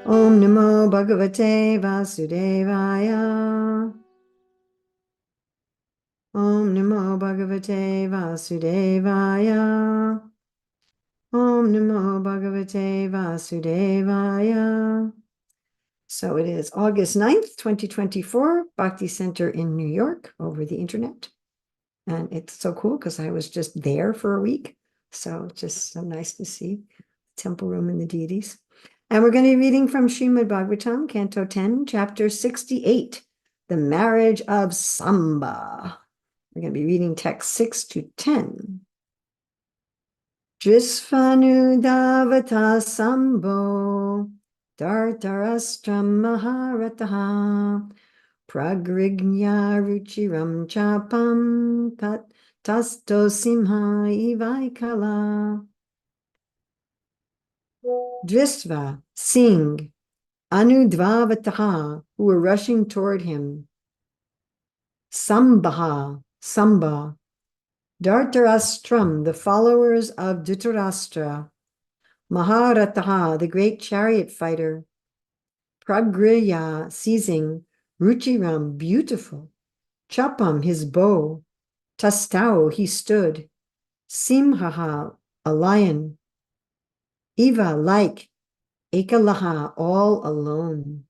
Om Namo Bhagavate Vasudevaya. Om Namo Bhagavate Vasudevaya. Om Namo Bhagavate Vasudevaya. So it is August 9th, 2024, Bhakti Center in New York over the internet. And it's so cool because I was just there for a week. So it's just so nice to see the temple room and the deities. And we're going to be reading from Śrīmad-Bhāgavatam, Canto 10, Chapter 68, The Marriage of Samba. We're going to be reading text 6 to 10. Drisvanu Davata Sambo Dartarastram Maharataha Pragrignya Ruchiram Chapam Tasto Simha Ivaikala. Drisva, seeing, Anudvavataha, who were rushing toward him, Samba, Dhartarastram, the followers of Dhritarashtra, Maharataha, the great chariot fighter, Pragriya, seizing, Ruchiram, beautiful, Chapam, his bow, Tastau, he stood, Simhaha, a lion, Eva, like, Ekalaha, all alone.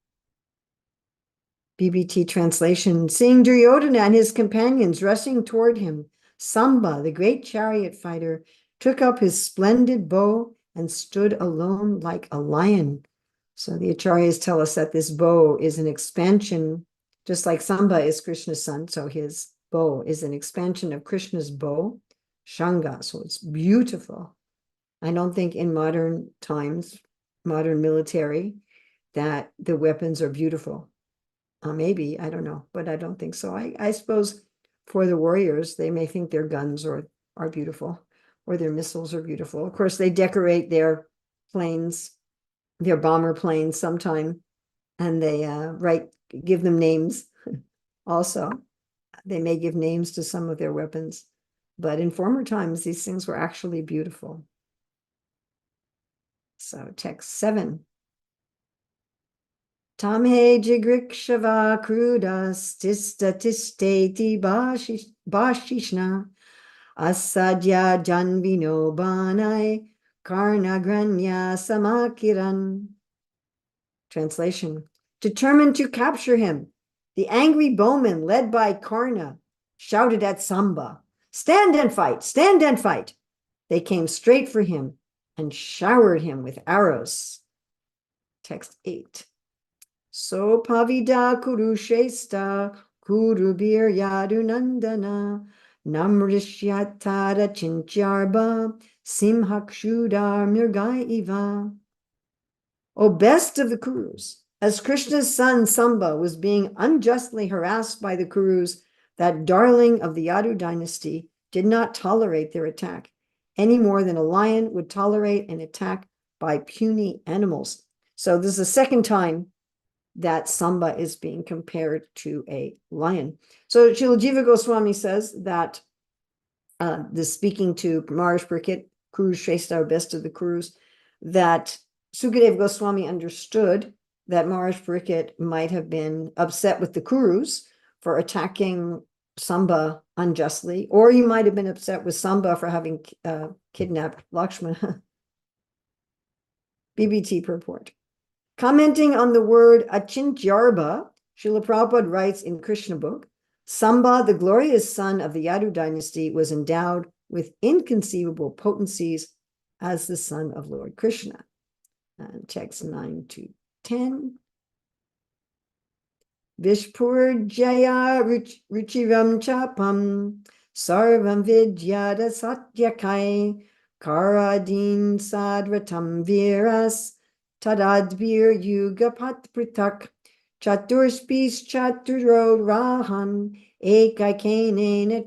BBT translation, seeing Duryodhana and his companions rushing toward him, Samba, the great chariot fighter, took up his splendid bow and stood alone like a lion. So the Acharyas tell us that this bow is an expansion, just like Samba is Krishna's son, so his bow is an expansion of Krishna's bow, Shanga, so it's beautiful. I don't think in modern times, modern military, that the weapons are beautiful. Maybe, I don't know, but I don't think so. I suppose for the warriors, they may think their guns are beautiful or their missiles are beautiful. Of course, they decorate their planes, their bomber planes sometime, and they give them names also. They may give names to some of their weapons, but in former times, these things were actually beautiful. So text 7. Tamhe jigrikshava krudas tistati bashishna asadya janvino banai karnagranya samakiran. Translation. Determined to capture him, the angry bowmen led by Karna shouted at Samba, "Stand and fight! Stand and fight!" They came straight for him and showered him with arrows. Text 8. So pavida kurushesta kurubir yadunandana namrishyatara chinchyarba simhakshudar mirgai iva. O best of the Kurus, as Krishna's son Samba was being unjustly harassed by the Kurus, that darling of the Yadu dynasty did not tolerate their attack any more than a lion would tolerate an attack by puny animals. So this is the second time that Samba is being compared to a lion. So Srila Jiva Goswami says that this speaking to Maharaj Parikshit, Kuru Shrestha, best of the Kurus, that Sukadeva Goswami understood that Maharaj Parikshit might have been upset with the Kurus for attacking Samba unjustly, or he might have been upset with Samba for having kidnapped Lakshmana. BBT purport. Commenting on the word Achintyarba, Srila Prabhupada writes in Krishna book, Samba, the glorious son of the Yadu dynasty, was endowed with inconceivable potencies as the son of Lord Krishna. And text 9 to 10. Vishpur Jaya Ruchiram Chapam Sarvam Vidyada Satyakai Karadin Sadratam Viras Tadadvir Yugapat Pritak Chaturspis Chaturo Rahan Ekaikena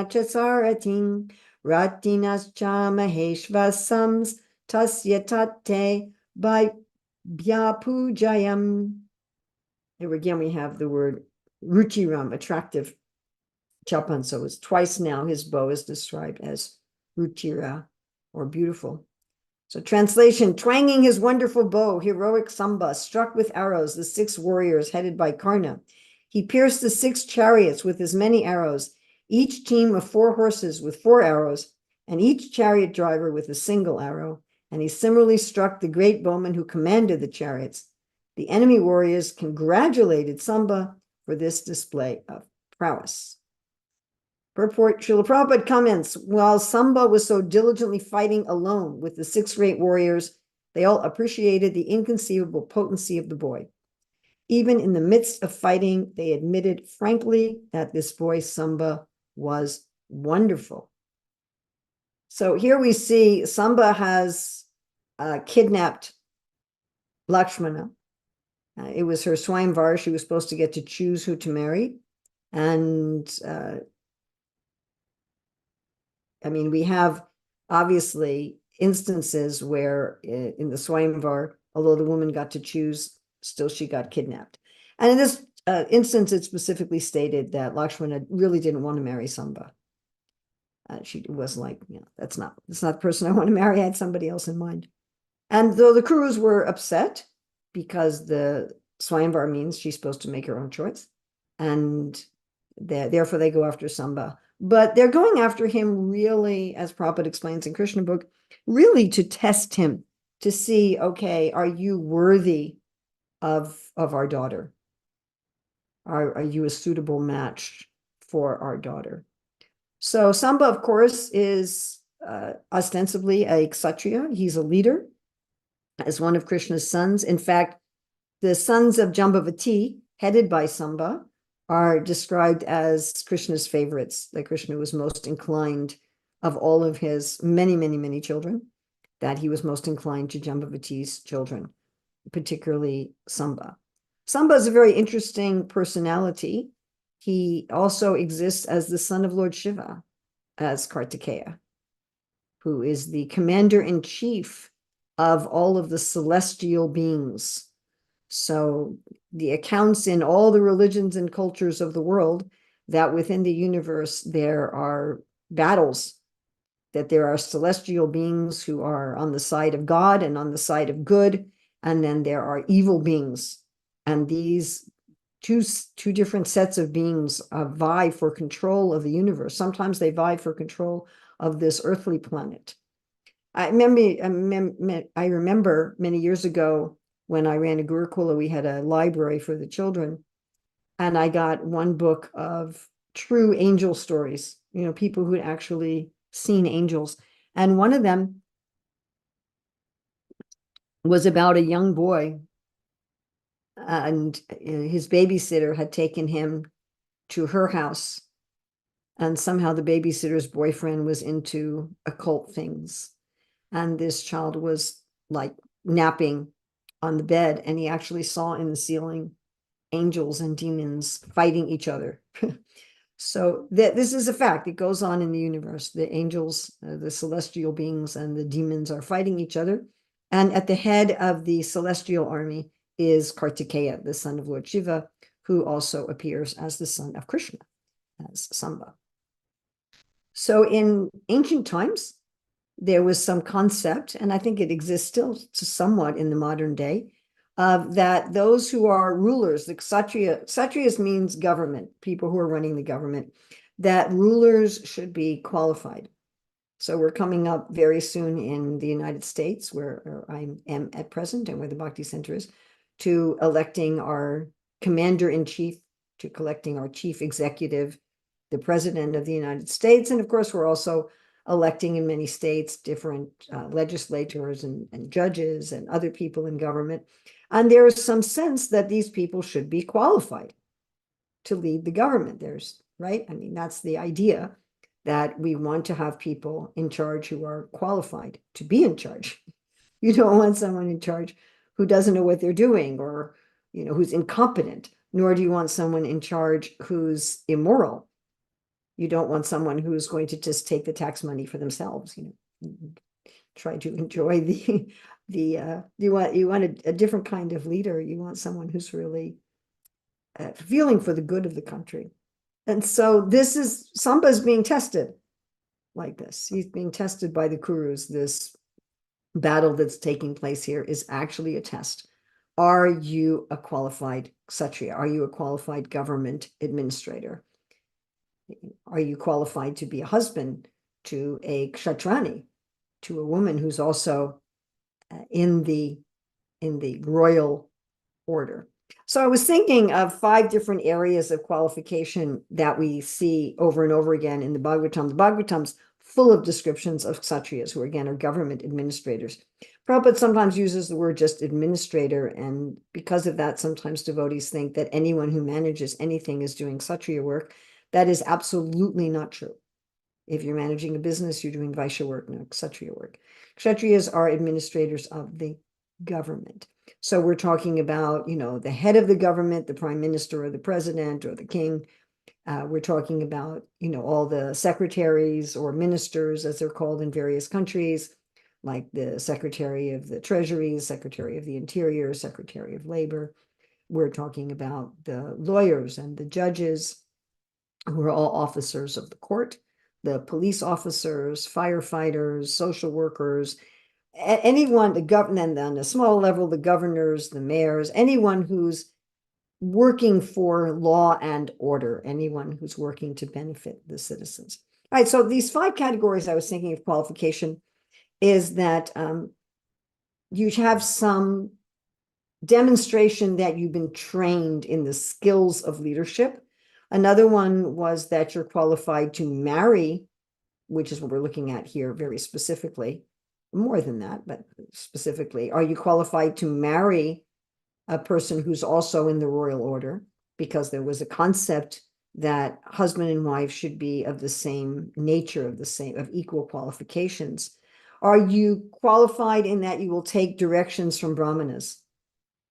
Chasaratin Ratinas Chamaheshvasams Tasya Tate by Byapujayam. Here again we have the word Ruchiram, attractive Chapan. So it's twice now his bow is described as Ruchira or beautiful. So translation, twanging his wonderful bow, heroic Samba struck with arrows the 6 warriors headed by Karna. He pierced the 6 chariots with as many arrows, each team of 4 horses with 4 arrows, and each chariot driver with a single arrow. And he similarly struck the great bowman who commanded the chariots. The enemy warriors congratulated Samba for this display of prowess. Purport, Srila Prabhupada comments, while Samba was so diligently fighting alone with the 6 great warriors, they all appreciated the inconceivable potency of the boy. Even in the midst of fighting, they admitted frankly that this boy Samba was wonderful. So here we see Samba has kidnapped Lakshmana. It was her Swayamvar. She was supposed to get to choose who to marry. And I mean, we have obviously instances where in the Swayamvar, although the woman got to choose, still she got kidnapped. And in this instance, it specifically stated that Lakshmana really didn't want to marry Samba. She was like, you know, that's not the person I want to marry. I had somebody else in mind. And though the Kurus were upset because the Swayamvar means she's supposed to make her own choice, and therefore they go after Samba. But they're going after him really, as Prabhupada explains in Krishna book, really to test him, to see, okay, are you worthy of our daughter? Are you a suitable match for our daughter? So Samba, of course, is ostensibly a Kshatriya. He's a leader, as one of Krishna's sons. In fact, the sons of Jambavati, headed by Samba, are described as Krishna's favorites, that Krishna was most inclined of all of his many, many, many children, that he was most inclined to Jambavati's children, particularly Samba. Samba is a very interesting personality. He also exists as the son of Lord Shiva, as Kartikeya, who is the commander-in-chief of all of the celestial beings. So the accounts in all the religions and cultures of the world that within the universe there are battles, that there are celestial beings who are on the side of God and on the side of good, and then there are evil beings. And these two different sets of beings vie for control of the universe. Sometimes they vie for control of this earthly planet. I remember many years ago when I ran a Gurukula, we had a library for the children, and I got one book of true angel stories, you know, people who had actually seen angels. And one of them was about a young boy, and his babysitter had taken him to her house, and somehow the babysitter's boyfriend was into occult things, and this child was like napping on the bed, and he actually saw in the ceiling angels and demons fighting each other. So this is a fact. It goes on in the universe. The angels, the celestial beings, and the demons are fighting each other. And at the head of the celestial army is Kartikeya, the son of Lord Shiva, who also appears as the son of Krishna, as Samba. So in ancient times, there was some concept, and I think it exists still somewhat in the modern day, that those who are rulers, the Kshatriyas means government, people who are running the government, that rulers should be qualified. So we're coming up very soon in the United States, where I am at present and where the Bhakti Center is, to electing our commander-in-chief, to collecting our chief executive, the president of the United States. And of course, we're also electing in many states different legislators and judges and other people in government. And there is some sense that these people should be qualified to lead the government. Right? I mean, that's the idea, that we want to have people in charge who are qualified to be in charge. You don't want someone in charge who doesn't know what they're doing, or, you know, who's incompetent, nor do you want someone in charge who's immoral. You don't want someone who's going to just take the tax money for themselves, you know, try to enjoy you want a different kind of leader. You want someone who's really feeling for the good of the country. And so Samba's being tested. like this. He's being tested by the Kurus. This battle that's taking place here is actually a test. Are you a qualified kshatriya? Are you a qualified government administrator? Are you qualified to be a husband to a kshatrani, to a woman who's also in the royal order? So I was thinking of 5 different areas of qualification that we see over and over again in the Bhagavatam. The Bhagavatam's full of descriptions of kshatriyas, who again are government administrators. Prabhupada sometimes uses the word just administrator, and because of that, sometimes devotees think that anyone who manages anything is doing kshatriya work. That is absolutely not true. If you're managing a business, you're doing vaishya work, not kshatriya work. Kshatriyas are administrators of the government. So we're talking about, the head of the government, the prime minister or the president or the king. We're talking about, all the secretaries or ministers, as they're called in various countries, like the secretary of the treasury, secretary of the interior, secretary of labor. We're talking about the lawyers and the judges, who are all officers of the court, the police officers, firefighters, social workers, anyone, the government, on a small level, the governors, the mayors, anyone who's working for law and order, anyone who's working to benefit the citizens. All right, so these 5 categories I was thinking of qualification is that you have some demonstration that you've been trained in the skills of leadership. Another one was that you're qualified to marry, which is what we're looking at here very specifically. More than that, but specifically, are you qualified to marry a person who's also in the royal order? Because there was a concept that husband and wife should be of the same nature, of equal qualifications. Are you qualified in that you will take directions from brahmanas,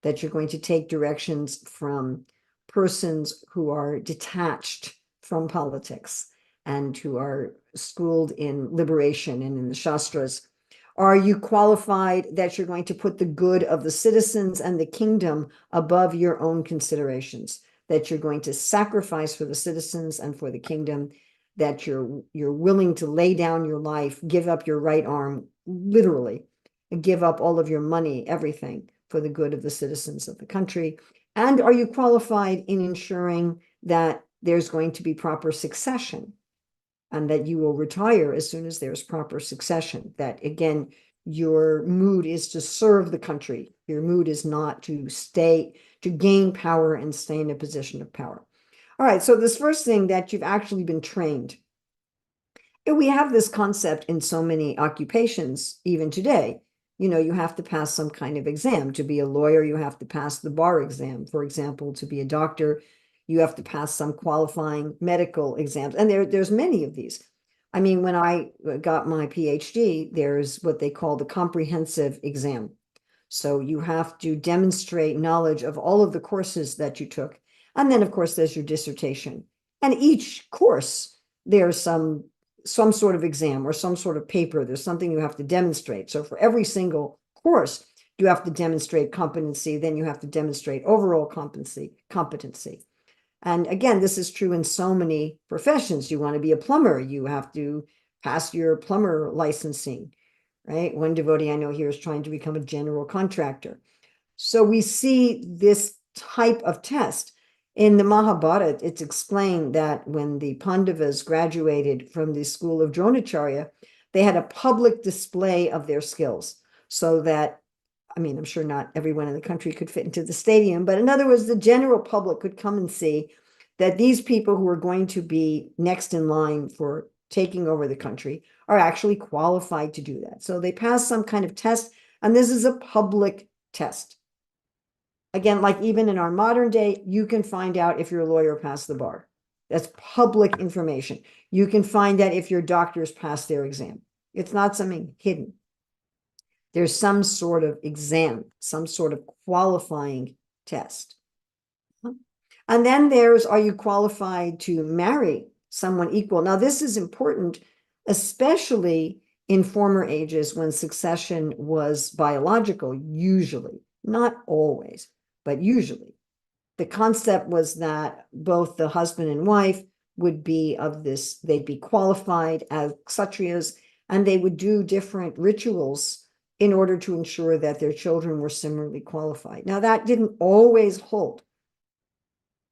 that you're going to take directions from persons who are detached from politics and who are schooled in liberation and in the shastras? Are you qualified that you're going to put the good of the citizens and the kingdom above your own considerations, that you're going to sacrifice for the citizens and for the kingdom, that you're willing to lay down your life, give up your right arm, literally, and give up all of your money, everything, for the good of the citizens of the country? And are you qualified in ensuring that there's going to be proper succession, and that you will retire as soon as there's proper succession? That, again, your mood is to serve the country. Your mood is not to gain power and stay in a position of power. All right, so this first thing, that you've actually been trained. And we have this concept in so many occupations, even today. You have to pass some kind of exam. To be a lawyer, you have to pass the bar exam. For example, to be a doctor, you have to pass some qualifying medical exams. And there's many of these. I mean, when I got my PhD, there's what they call the comprehensive exam. So you have to demonstrate knowledge of all of the courses that you took. And then, of course, there's your dissertation. And each course, there's some sort of exam or some sort of paper. There's something you have to demonstrate. So for every single course, you have to demonstrate competency. Then you have to demonstrate overall competency. And again, this is true in so many professions. You want to be a plumber, you have to pass your plumber licensing, right? One devotee I know here is trying to become a general contractor. So we see this type of test. In the Mahabharata, it's explained that when the Pandavas graduated from the school of Dronacharya, they had a public display of their skills, so that, I mean, I'm sure not everyone in the country could fit into the stadium, but in other words, the general public could come and see that these people who are going to be next in line for taking over the country are actually qualified to do that. So they pass some kind of test, and this is a public test. Again, like even in our modern day, you can find out if your lawyer passed the bar. That's public information. You can find out if your doctors passed their exam. It's not something hidden. There's some sort of exam, some sort of qualifying test. And then there's, are you qualified to marry someone equal? Now, this is important, especially in former ages when succession was biological, usually, not always, but usually. The concept was that both the husband and wife would be of this, they'd be qualified as kshatriyas, and they would do different rituals in order to ensure that their children were similarly qualified. Now, that didn't always hold.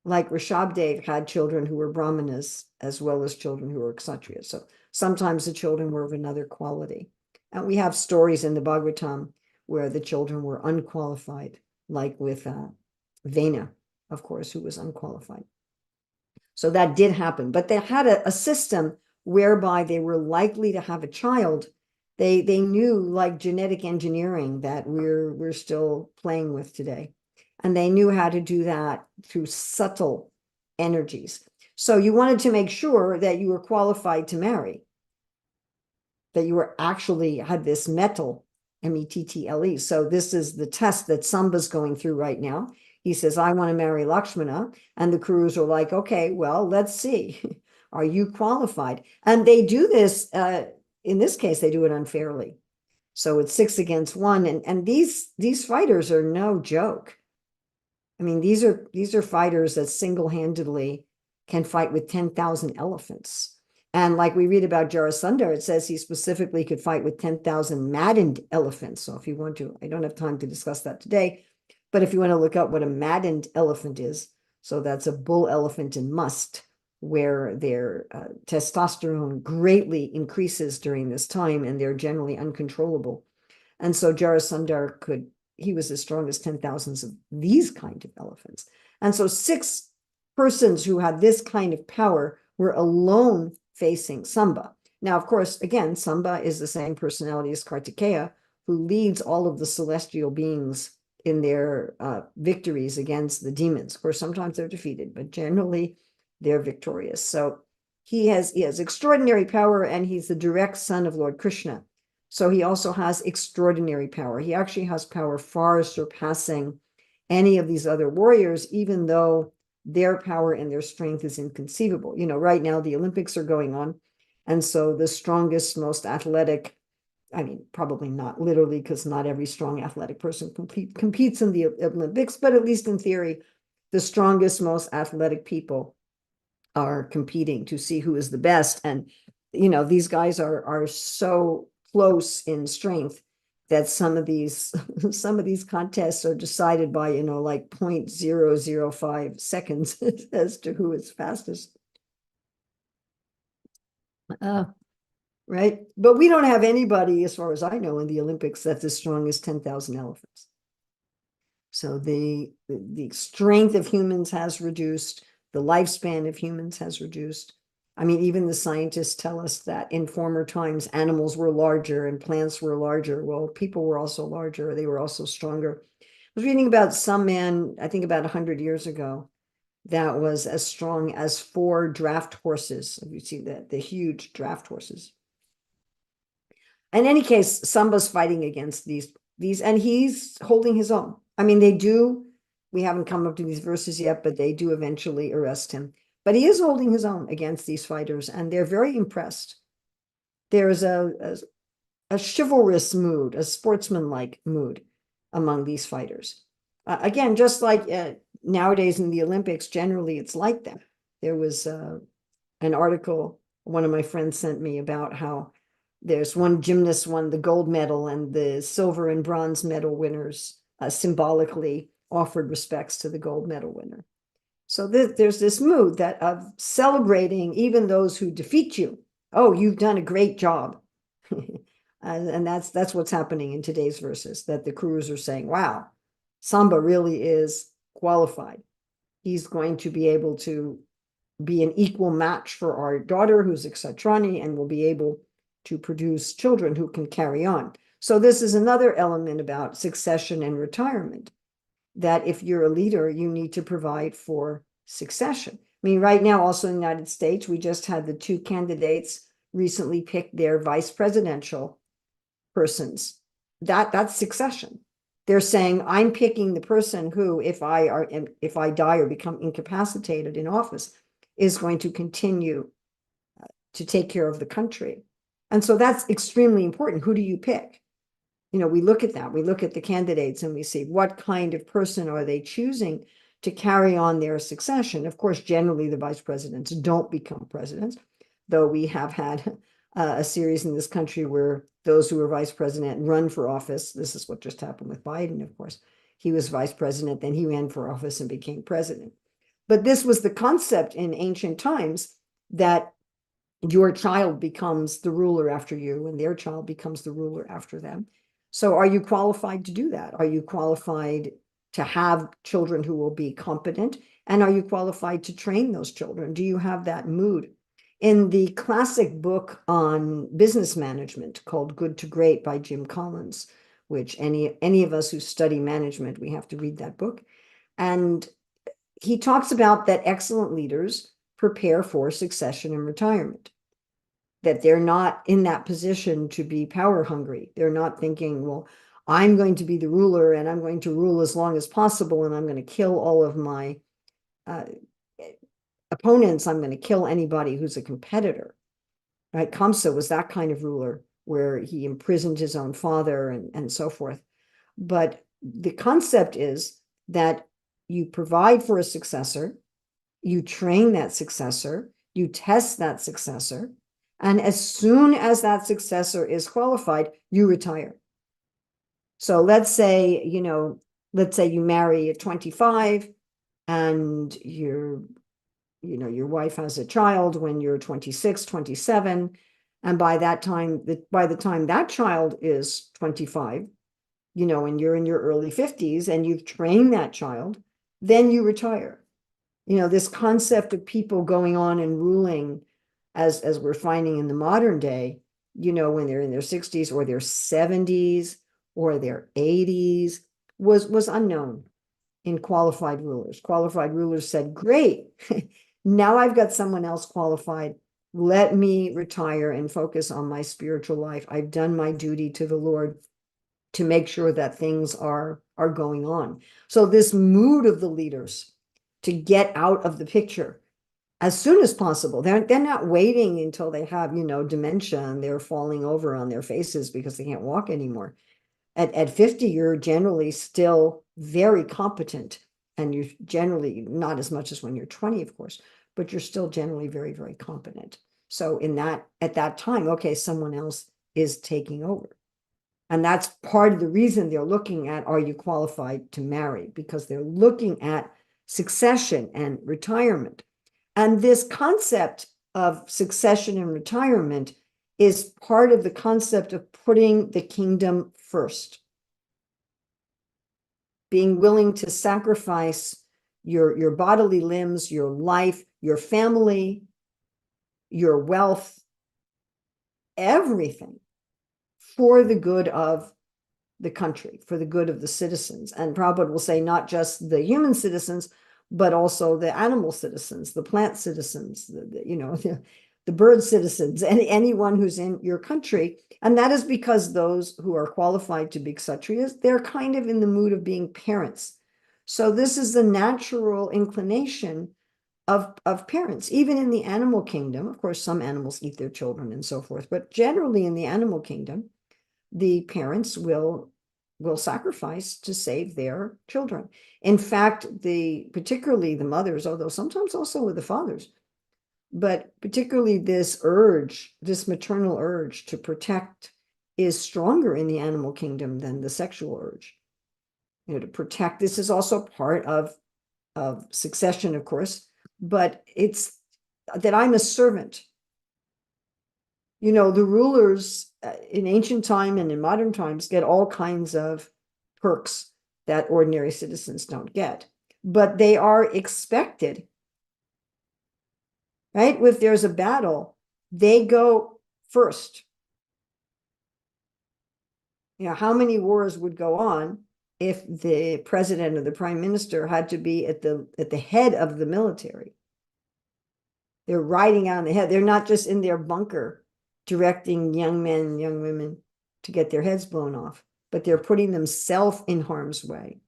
Like Rishabdev had children who were brahmanas as well as children who were kshatriyas. So sometimes the children were of another quality. And we have stories in the Bhagavatam where the children were unqualified, like with Vena, of course, who was unqualified. So that did happen, but they had a system whereby they were likely to have a child. They knew, like genetic engineering that we're still playing with today. And they knew how to do that through subtle energies. So you wanted to make sure that you were qualified to marry, that you were actually had this metal, M-E-T-T-L-E. So this is the test that Sambha's going through right now. He says, I want to marry Lakshmana. And the Kurus are like, okay, well, let's see. Are you qualified? And they do this, in this case, they do it unfairly. So it's 6 against 1. And these fighters are no joke. I mean, these are fighters that single-handedly can fight with 10,000 elephants. And like we read about Jarasandha, it says he specifically could fight with 10,000 maddened elephants. So if you want to, I don't have time to discuss that today, but if you want to look up what a maddened elephant is, so that's a bull elephant in must, where their testosterone greatly increases during this time, and they're generally uncontrollable. And so Jarasandha he was as strong as 10,000s of these kind of elephants. And so 6 persons who had this kind of power were alone facing Samba. Now, of course, again, Samba is the same personality as Kartikeya, who leads all of the celestial beings in their victories against the demons. Of course, sometimes they're defeated, but generally they're victorious. So he has extraordinary power, and he's the direct son of Lord Krishna. So he also has extraordinary power. He actually has power far surpassing any of these other warriors, even though their power and their strength is inconceivable. You know, right now the Olympics are going on. And so the strongest, most athletic, I mean, probably not literally, because not every strong athletic person competes in the Olympics, but at least in theory, the strongest, most athletic people are competing to see who is the best. And, you know, these guys are so close in strength that some of these contests are decided by, you know, like 0.005 seconds as to who is fastest. Right? But we don't have anybody, as far as I know, in the Olympics that's as strong as 10,000 elephants. So the strength of humans has reduced, the lifespan of humans has reduced. I mean, even the scientists tell us that in former times, animals were larger and plants were larger. Well, people were also larger. They were also stronger. I was reading about some man, I think about 100 years ago, that was as strong as 4 draft horses. You see the huge draft horses. In any case, Samba's fighting against these, and he's holding his own. I mean, we haven't come up to these verses yet, but they do eventually arrest him. But he is holding his own against these fighters, and they're very impressed. There's a chivalrous mood, a sportsmanlike mood among these fighters. Again, just like nowadays in the Olympics, generally it's like that. There was an article one of my friends sent me about how there's one gymnast won the gold medal, and the silver and bronze medal winners symbolically offered respects to the gold medal winner. So there's this mood that of celebrating even those who defeat you. Oh, you've done a great job. And that's what's happening in today's verses, that the Kurus are saying, wow, Samba really is qualified. He's going to be able to be an equal match for our daughter, who's a Kshatrani, and will be able to produce children who can carry on. So this is another element about succession and retirement, that if you're a leader, you need to provide for succession. I mean, right now, also in the United States, we just had the 2 candidates recently pick their vice presidential persons. That's succession. They're saying, I'm picking the person who, if I die or become incapacitated in office, is going to continue to take care of the country. And so that's extremely important. Who do you pick? You know, we look at that. We look at the candidates and we see what kind of person are they choosing to carry on their succession. Of course, generally the vice presidents don't become presidents, though we have had a series in this country where those who were vice president run for office. This is what just happened with Biden, of course. He was vice president, then he ran for office and became president. But this was the concept in ancient times, that your child becomes the ruler after you and their child becomes the ruler after them. So are you qualified to do that? Are you qualified to have children who will be competent? And are you qualified to train those children? Do you have that mood? In the classic book on business management called Good to Great by Jim Collins, which any of us who study management, we have to read that book. And he talks about that excellent leaders prepare for succession and retirement, that they're not in that position to be power hungry. They're not thinking, well, I'm going to be the ruler and I'm going to rule as long as possible and I'm going to kill all of my opponents. I'm going to kill anybody who's a competitor. Right? Kamsa was that kind of ruler where he imprisoned his own father and so forth. But the concept is that you provide for a successor, you train that successor, you test that successor, and as soon as that successor is qualified, you retire. So let's say you marry at 25 and your wife has a child when you're 26, 27. And by the time that child is 25, and you're in your early 50s and you've trained that child, then you retire. This concept of people going on and ruling as we're finding in the modern day, when they're in their 60s or their 70s or their 80s was unknown in qualified rulers. Qualified rulers said, great, now I've got someone else qualified. Let me retire and focus on my spiritual life. I've done my duty to the Lord to make sure that things are going on. So this mood of the leaders to get out of the picture as soon as possible. They're not waiting until they have, dementia and they're falling over on their faces because they can't walk anymore. At 50, you're generally still very competent, and you're generally not as much as when you're 20, of course, but you're still generally very, very competent. So at that time, okay, someone else is taking over. And that's part of the reason they're looking at, are you qualified to marry? Because they're looking at succession and retirement. And this concept of succession and retirement is part of the concept of putting the kingdom first. Being willing to sacrifice your bodily limbs, your life, your family, your wealth, everything for the good of the country, for the good of the citizens. And Prabhupada will say not just the human citizens, but also the animal citizens, the plant citizens, the bird citizens, and anyone who's in your country. And that is because those who are qualified to be kshatriyas, they're kind of in the mood of being parents. So this is the natural inclination of parents, even in the animal kingdom. Of course, some animals eat their children and so forth, but generally in the animal kingdom, the parents will sacrifice to save their children. In fact, particularly the mothers, although sometimes also with the fathers, but particularly this maternal urge to protect is stronger in the animal kingdom than the sexual urge. To protect, this is also part of succession, of course, but it's that I'm a servant. The rulers in ancient time and in modern times get all kinds of perks that ordinary citizens don't get, but they are expected, right? If there's a battle, they go first. How many wars would go on if the president or the prime minister had to be at the head of the military? They're riding on the head. They're not just in their bunker directing young men and young women to get their heads blown off, but they're putting themselves in harm's way.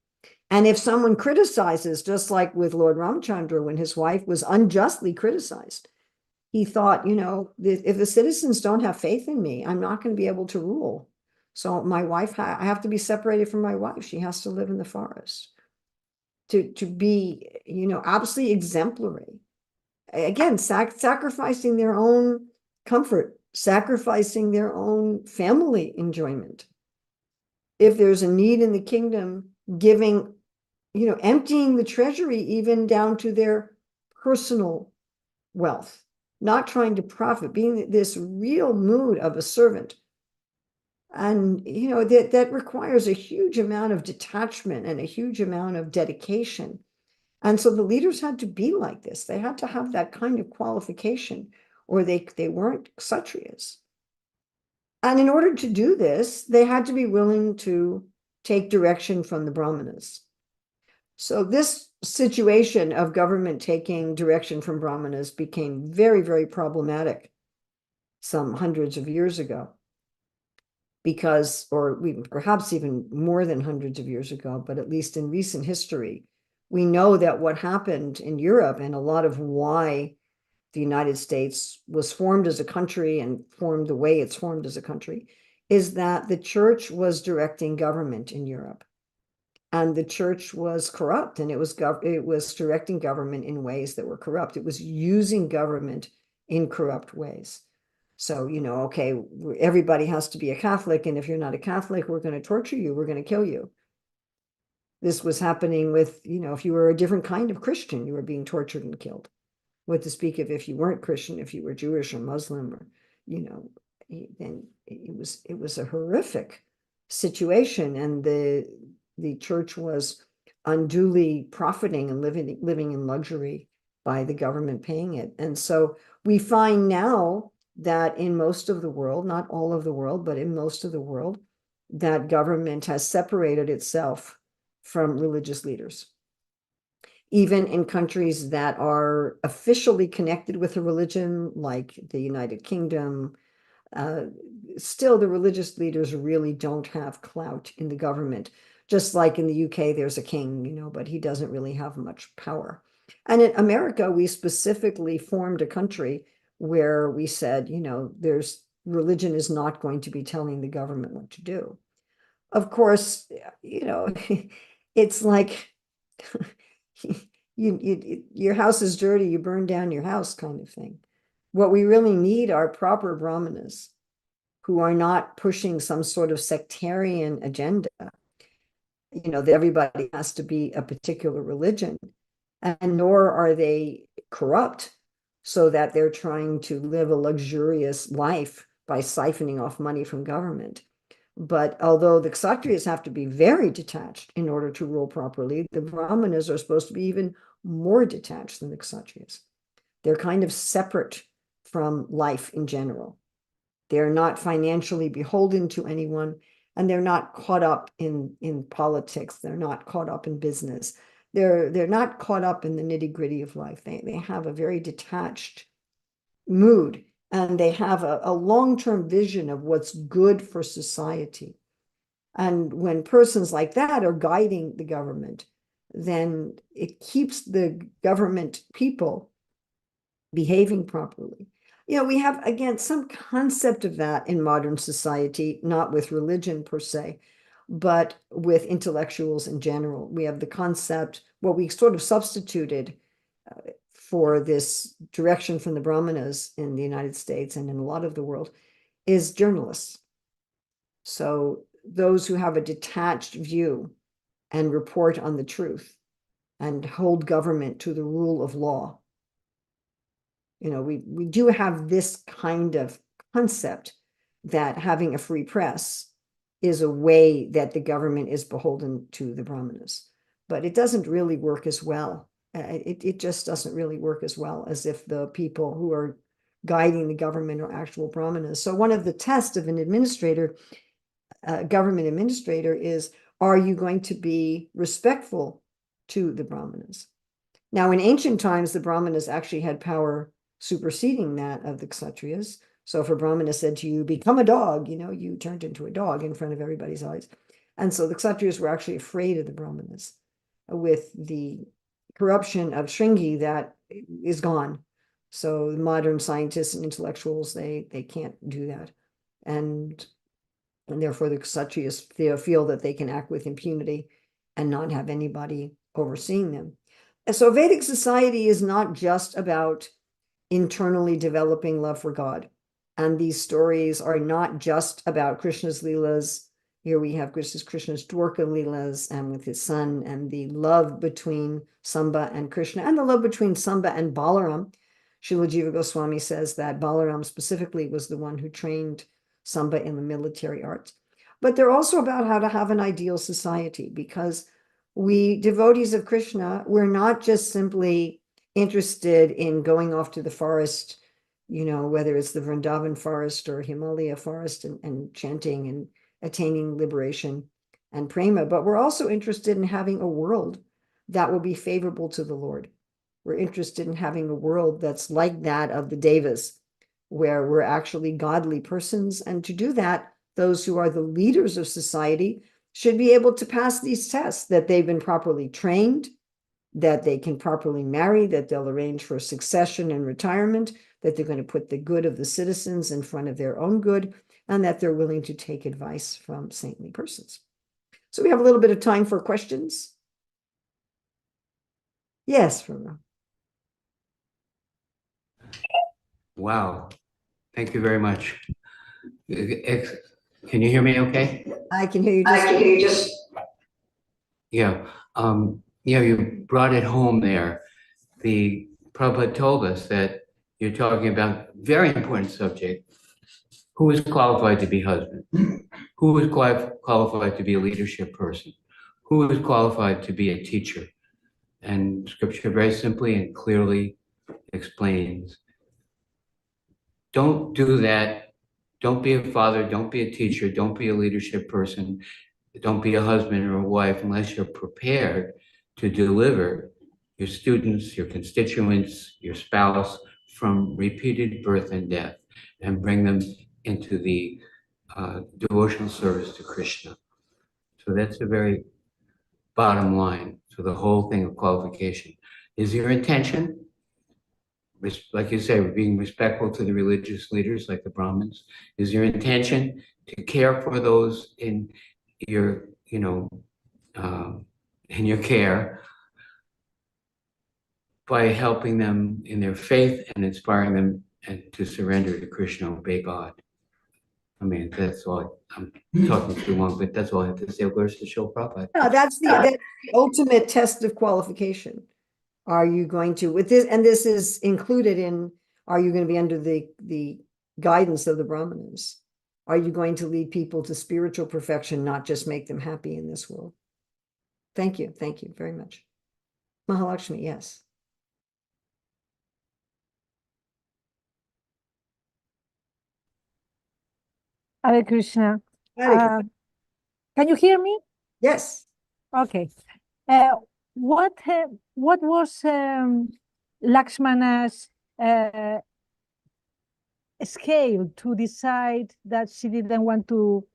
And if someone criticizes, just like with Lord Ramchandra, when his wife was unjustly criticized, he thought, if the citizens don't have faith in me, I'm not going to be able to rule. So my wife, I have to be separated from my wife. She has to live in the forest to be, absolutely exemplary. Again, sacrificing their own comfort, sacrificing their own family enjoyment. If there's a need in the kingdom, giving, emptying the treasury even down to their personal wealth, not trying to profit, being this real mood of a servant. And, that requires a huge amount of detachment and a huge amount of dedication. And so the leaders had to be like this. They had to have that kind of qualification, or they weren't kshatriyas. And in order to do this, they had to be willing to take direction from the brahmanas. So this situation of government taking direction from brahmanas became very, very problematic some hundreds of years ago. Because, or perhaps even more than hundreds of years ago, but at least in recent history, we know that what happened in Europe, and a lot of why the United States was formed as a country and formed the way it's formed as a country, is that the church was directing government in Europe. And the church was corrupt, and it was directing government in ways that were corrupt. It was using government in corrupt ways. So, okay, everybody has to be a Catholic, and if you're not a Catholic, we're going to torture you, we're going to kill you. This was happening with, if you were a different kind of Christian, you were being tortured and killed. What to speak of if you weren't Christian, if you were Jewish or Muslim, or, then it was a horrific situation, and the church was unduly profiting and living in luxury by the government paying it. And so we find now that in most of the world, not all of the world, but in most of the world, that government has separated itself from religious leaders. Even in countries that are officially connected with a religion, like the United Kingdom, still the religious leaders really don't have clout in the government. Just like in the UK, there's a king, but he doesn't really have much power. And in America, we specifically formed a country where we said, religion is not going to be telling the government what to do. Of course, it's like your house is dirty, you burn down your house kind of thing. What we really need are proper brahmanas who are not pushing some sort of sectarian agenda, that everybody has to be a particular religion, and nor are they corrupt so that they're trying to live a luxurious life by siphoning off money from government. But although the kshatriyas have to be very detached in order to rule properly, the brahmanas are supposed to be even more detached than the kshatriyas. They're kind of separate from life in general. They're not financially beholden to anyone, and they're not caught up in politics. They're not caught up in business. They're not caught up in the nitty-gritty of life. They have a very detached mood, and they have a long-term vision of what's good for society. And when persons like that are guiding the government, then it keeps the government people behaving properly. We have, again, some concept of that in modern society, not with religion per se, but with intellectuals in general. We have the concept, what we sort of substituted for this direction from the brahmanas in the United States and in a lot of the world is journalists. So those who have a detached view and report on the truth and hold government to the rule of law. We do have this kind of concept that having a free press is a way that the government is beholden to the brahmanas, but it doesn't really work as well. It just doesn't really work as well as if the people who are guiding the government are actual brahmanas. So one of the tests of an administrator, government administrator, is, are you going to be respectful to the brahmanas? Now, in ancient times, the brahmanas actually had power superseding that of the kshatriyas. So if a brahmana said to you, become a dog, you turned into a dog in front of everybody's eyes. And so the kshatriyas were actually afraid of the brahmanas. With the corruption of Shringi, that is gone. So modern scientists and intellectuals, they can't do that. And therefore the kshatriyas feel that they can act with impunity and not have anybody overseeing them. And so Vedic society is not just about internally developing love for God. And these stories are not just about Krishna's Leelas. Here we have Krishna's Dwarka Leelas and with his son, and the love between Samba and Krishna, and the love between Samba and Balaram. Srila Jiva Goswami says that Balaram specifically was the one who trained Samba in the military arts. But they're also about how to have an ideal society, because we devotees of Krishna, we're not just simply interested in going off to the forest, you know, whether it's the Vrindavan forest or Himalaya forest, and chanting and attaining liberation and prema, but we're also interested in having a world that will be favorable to the Lord. We're interested in having a world that's like that of the Devas, where we're actually godly persons. And to do that, those who are the leaders of society should be able to pass these tests, that they've been properly trained, that they can properly marry, that they'll arrange for succession and retirement, that they're going to put the good of the citizens in front of their own good, and that they're willing to take advice from saintly persons. So we have a little bit of time for questions. Yes, Rama. Wow. Thank you very much. Can you hear me okay? I can hear you just. Yeah. Yeah, you brought it home there. The Prabhupada told us that you're talking about a very important subject. Who is qualified to be husband? Who is qualified to be a leadership person? Who is qualified to be a teacher? And scripture very simply and clearly explains, don't do that. Don't be a father. Don't be a teacher. Don't be a leadership person. Don't be a husband or a wife unless you're prepared to deliver your students, your constituents, your spouse from repeated birth and death, and bring them into the devotional service to Krishna. So that's a very bottom line to the whole thing of qualification. Is your intention, like you say, being respectful to the religious leaders like the Brahmins, is your intention to care for those in your, in your care by helping them in their faith and inspiring them and to surrender to Krishna and obey God? I mean, that's all. I'm talking too long, but that's all I have to say. Where's the show, Prabhupada? No, that's the ultimate test of qualification. Are you going to, with this, and this is included in, are you going to be under the guidance of the Brahmanas? Are you going to lead people to spiritual perfection, not just make them happy in this world? Thank you very much. Mahalakshmi, yes. Hare Krishna. Hare Krishna. Can you hear me? Yes. Okay. What was Lakshmana's scale to decide that she didn't want to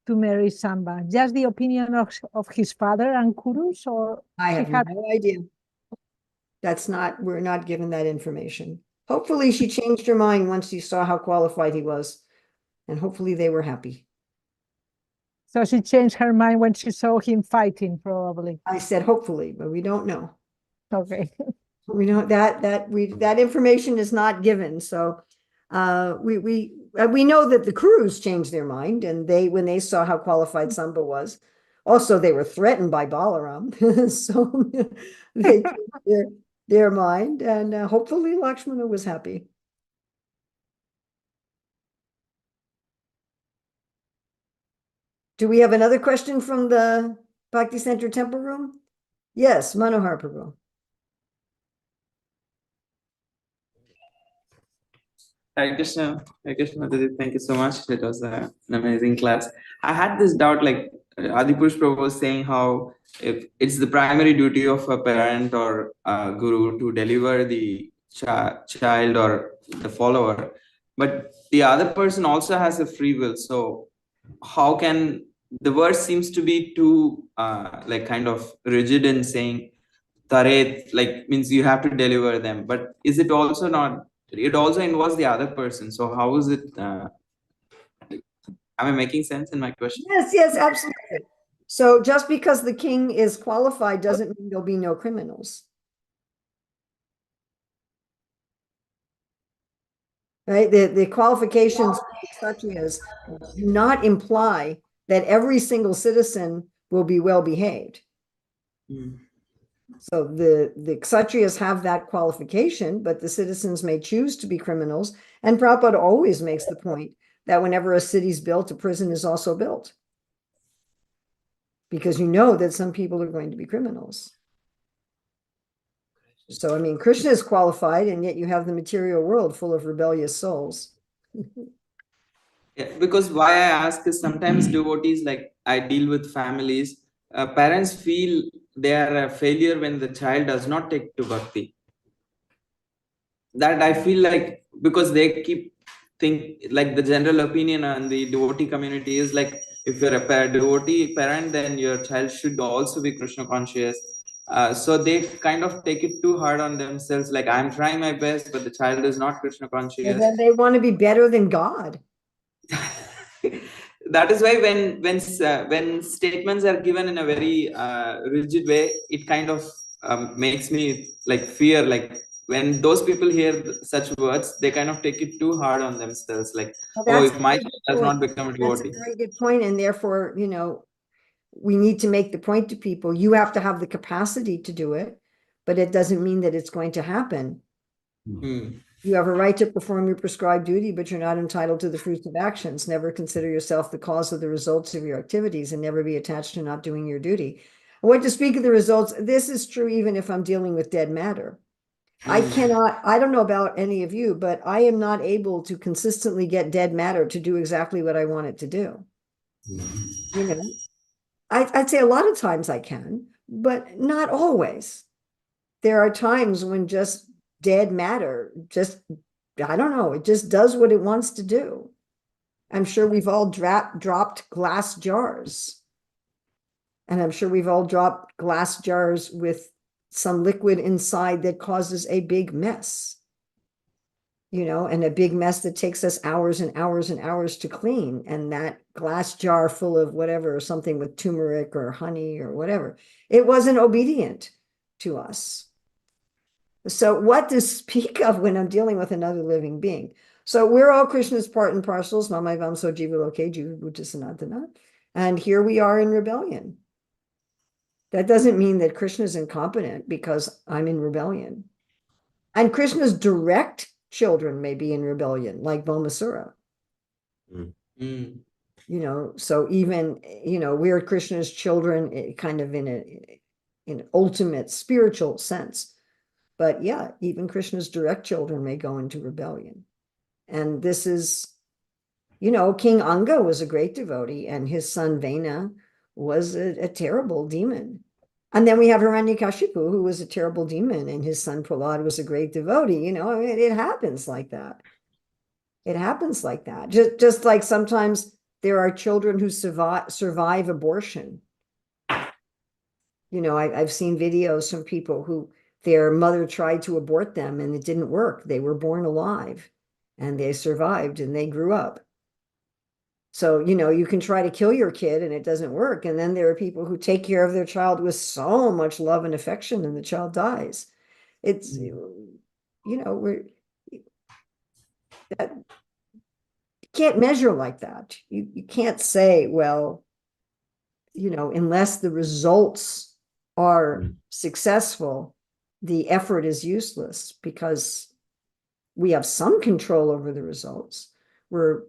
marry Samba? Just the opinion of his father and Kurus, or I have no idea. We're not given that information. Hopefully she changed her mind once she saw how qualified he was, and hopefully they were happy. So she changed her mind when she saw him fighting, probably. I said hopefully, but we don't know. Okay. We know that information is not given. So we know that the Kurus changed their mind, and when they saw how qualified Samba was. Also, they were threatened by Balaram, so they changed their mind, and hopefully Lakshmana was happy. Do we have another question from the Bhakti Center Temple Room? Yes, Manohar Prabhu. Hare Krishna, thank you so much. It was an amazing class. I had this doubt, like Adipurush Prabhu was saying, how if it's the primary duty of a parent or a guru to deliver the child or the follower, but the other person also has a free will. So how can the verse seems to be too like kind of rigid in saying taret, like means you have to deliver them, but is it also not? It also involves the other person. So how is it? Am I making sense in my question? Yes, absolutely. So just because the king is qualified doesn't mean there'll be no criminals. Right? The qualifications for kshatriyas do not imply that every single citizen will be well behaved. Mm. So the kshatriyas have that qualification, but the citizens may choose to be criminals. And Prabhupada always makes the point that whenever a city's built, a prison is also built. Because you know that some people are going to be criminals. So, I mean, Krishna is qualified, and yet you have the material world full of rebellious souls. Yeah, because why I ask is sometimes devotees, like I deal with families, parents feel they are a failure when the child does not take to bhakti. That I feel like, because they keep think like the general opinion on the devotee community is like, if you're a devotee parent, then your child should also be Krishna conscious. So they kind of take it too hard on themselves. Like, I'm trying my best, but the child is not Krishna And conscious. then they want to be better than God. That is why when statements are given in a very rigid way, it kind of makes me like fear. Like, when those people hear such words, they kind of take it too hard on themselves. Like, Well, oh, that's if a my very child good does not point. become a That's a devotee. very good point, and therefore, we need to make the point to people. You have to have the capacity to do it, but it doesn't mean that it's going to happen. Hmm. You have a right to perform your prescribed duty, but you're not entitled to the fruits of actions. Never consider yourself the cause of the results of your activities, and never be attached to not doing your duty. What to speak of the results, this is true even if I'm dealing with dead matter. I don't know about any of you, but I am not able to consistently get dead matter to do exactly what I want it to do. I'd say a lot of times I can, but not always. There are times when just dead matter just, I don't know, it just does what it wants to do. I'm sure we've all dropped glass jars. And I'm sure we've all dropped glass jars with some liquid inside that causes a big mess. And a big mess that takes us hours and hours and hours to clean. And that glass jar full of whatever, something with turmeric or honey or whatever, it wasn't obedient to us. So what to speak of when I'm dealing with another living being? So we're all Krishna's part and parcels, Mamai Vamso Jiva Loke Jiva Bhuta Sanatana. And here we are in rebellion. That doesn't mean that Krishna's incompetent because I'm in rebellion. And Krishna's direct children may be in rebellion, like Bhaumasura. So even, we're Krishna's children kind of in an ultimate spiritual sense. But yeah, even Krishna's direct children may go into rebellion. And this is, King Anga was a great devotee, and his son Vena was a terrible demon. And then we have Hiranyakashipu, who was a terrible demon, and his son Prahlad was a great devotee. It happens like that. It happens like that. Just like sometimes there are children who survive abortion. I've seen videos from people who their mother tried to abort them and it didn't work. They were born alive and they survived and they grew up. So, you can try to kill your kid and it doesn't work. And then there are people who take care of their child with so much love and affection and the child dies. It's, we're, that, you can't measure like that. You can't say, well, unless the results are successful, the effort is useless, because we have some control over the results. We're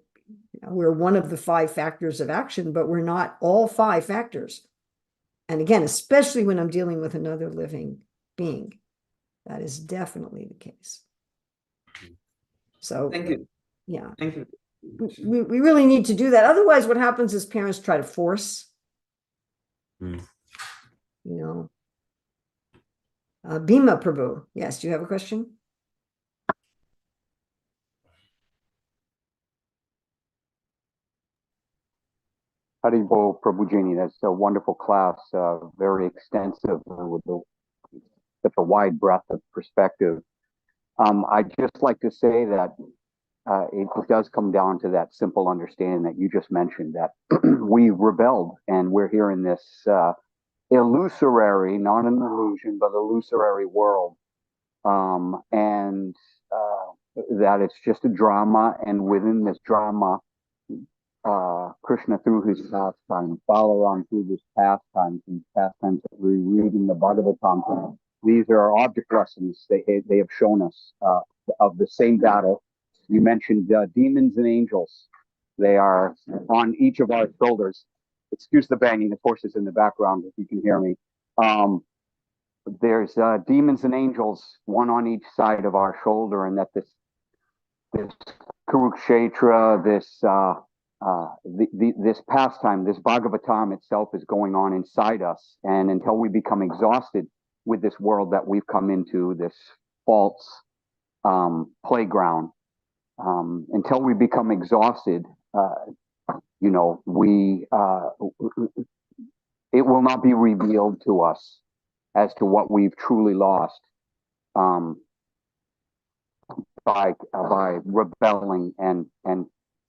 one of the 5 factors of action, but we're not all 5 factors. And again, especially when I'm dealing with another living being, that is definitely the case. So Thank you. Yeah. Thank you. We really need to do that. Otherwise, what happens is parents try to force. Bhima Prabhu. Yes, do you have a question? Haribol Prabhujini, that's a wonderful class, very extensive with such a wide breadth of perspective. I'd just like to say that it does come down to that simple understanding that you just mentioned, that we rebelled and we're here in this illusory, not an illusion, but illusory world. And that it's just a drama, and within this drama, Krishna, through his pastime, Balaram through his pastimes, and pastimes that we read in the Bhagavatam, these are object lessons they have shown us of the same battle. You mentioned demons and angels. They are on each of our shoulders. Excuse the banging of horses in the background if you can hear me. There's demons and angels, one on each side of our shoulder, and that this Kurukshetra, this pastime, this Bhagavatam itself is going on inside us. And until we become exhausted with this world that we've come into, this false playground, until we become exhausted, it will not be revealed to us as to what we've truly lost by rebelling and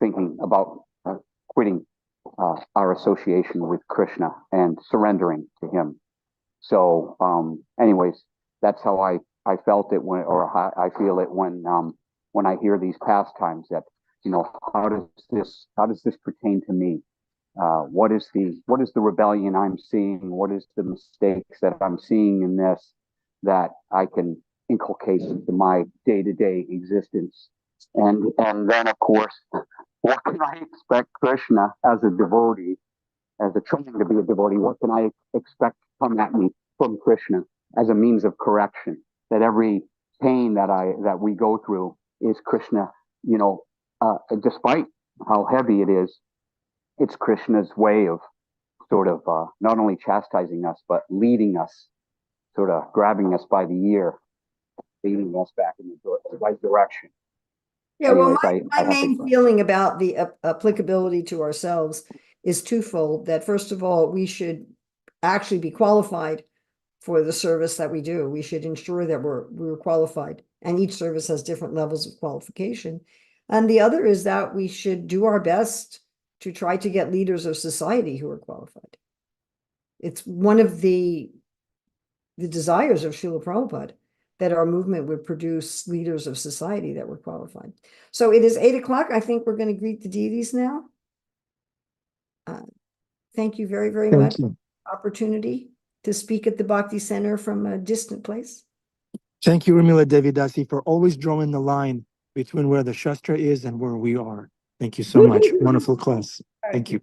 thinking about quitting our association with Krishna and surrendering to him. So, anyways, that's how I felt it I feel it when I hear these pastimes. That how does this pertain to me? What is the rebellion I'm seeing? What is the mistakes that I'm seeing in this that I can inculcate into my day-to-day existence? And then, of course, what can I expect Krishna as a devotee, as a trying to be a devotee? What can I expect to come at me from Krishna as a means of correction? That every pain that we go through is Krishna, despite how heavy it is, it's Krishna's way of sort of not only chastising us, but leading us, sort of grabbing us by the ear, leading us back in the right direction. Yeah, Anyways, well, my main feeling about the applicability to ourselves is twofold. That first of all, we should actually be qualified for the service that we do. We should ensure that we're qualified, and each service has different levels of qualification. And the other is that we should do our best to try to get leaders of society who are qualified. It's one of the desires of Srila Prabhupada that our movement would produce leaders of society that were qualified. So it is 8 o'clock. I think we're going to greet the deities now. Thank you very, very much for the opportunity to speak at the Bhakti Center from a distant place. Thank you, Urmila Devi Dasi, for always drawing the line between where the Shastra is and where we are. Thank you so much. Wonderful class. Thank you.